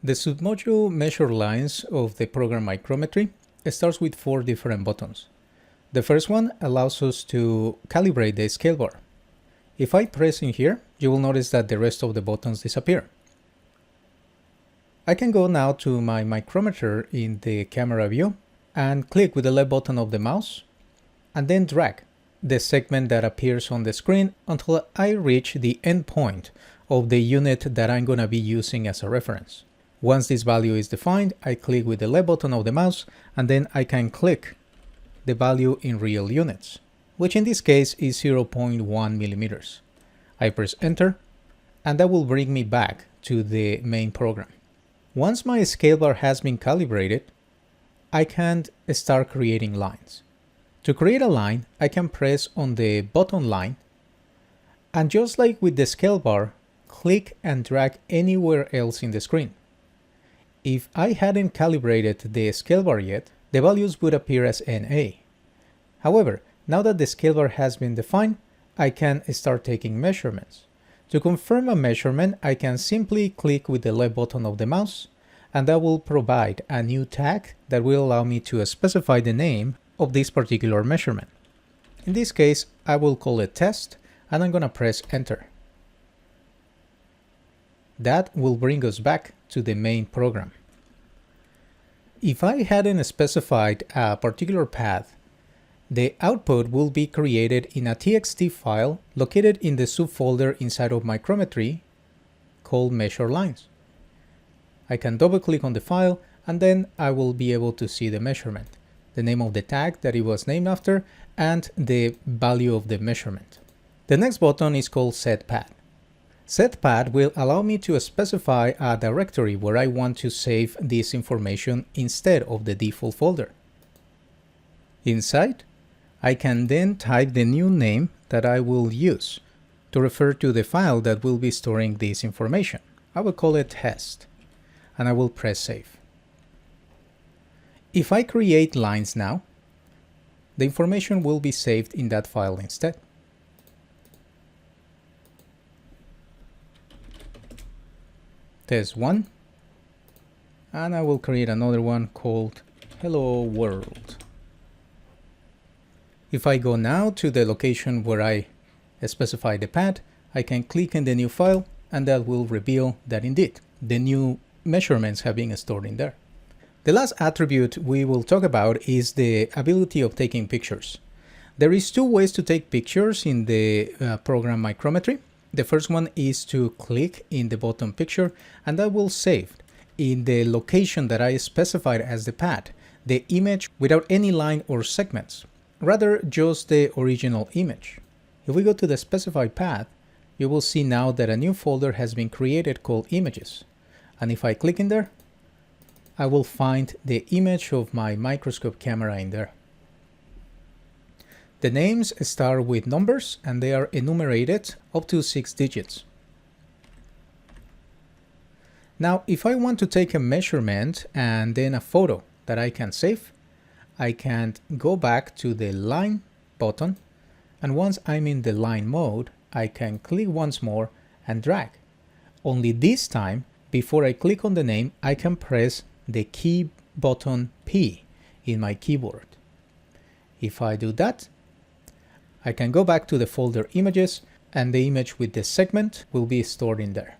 The submodule measure lines of the program Micrometry starts with 4 different buttons. The first one allows us to calibrate the scale bar. If I press in here, you will notice that the rest of the buttons disappear. I can go now to my micrometer in the camera view and click with the left button of the mouse and then drag the segment that appears on the screen until I reach the end point of the unit that I'm going to be using as a reference. Once this value is defined, I click with the left button of the mouse and then I can click the value in real units, which in this case is 0.1 millimeters. I press enter and that will bring me back to the main program. Once my scale bar has been calibrated, I can start creating lines. To create a line, I can press on the button line and just like with the scale bar, click and drag anywhere else in the screen. If I hadn't calibrated the scale bar yet, the values would appear as NA. However, now that the scale bar has been defined, I can start taking measurements. To confirm a measurement, I can simply click with the left button of the mouse, and that will provide a new tag that will allow me to specify the name of this particular measurement. In this case, I will call it test, and I'm going to press enter. That will bring us back to the main program. If I hadn't specified a particular path, the output will be created in a TXT file located in the subfolder inside of Micrometry called Measure Lines. I can double click on the file and then I will be able to see the measurement, the name of the tag that it was named after, and the value of the measurement. The next button is called Set Path. Set Path will allow me to specify a directory where I want to save this information instead of the default folder. Inside, I can then type the new name that I will use to refer to the file that will be storing this information. I will call it test, and I will press save. If I create lines now, the information will be saved in that file instead. Test 1, and I will create another one called Hello World. If I go now to the location where I specify the path, I can click in the new file and that will reveal that indeed the new measurements have been stored in there. The last attribute we will talk about is the ability of taking pictures. There is 2 ways to take pictures in the program Micrometry. The first one is to click in the bottom picture and that will save in the location that I specified as the path, the image without any line or segments, rather just the original image. If we go to the specified path, you will see now that a new folder has been created called images. And if I click in there, I will find the image of my microscope camera in there. The names start with numbers and they are enumerated up to 6 digits. Now, if I want to take a measurement and then a photo that I can save, I can go back to the line button, and once I'm in the line mode, I can click once more and drag. Only this time, before I click on the name, I can press the key button P in my keyboard. If I do that, I can go back to the folder images and the image with the segment will be stored in there.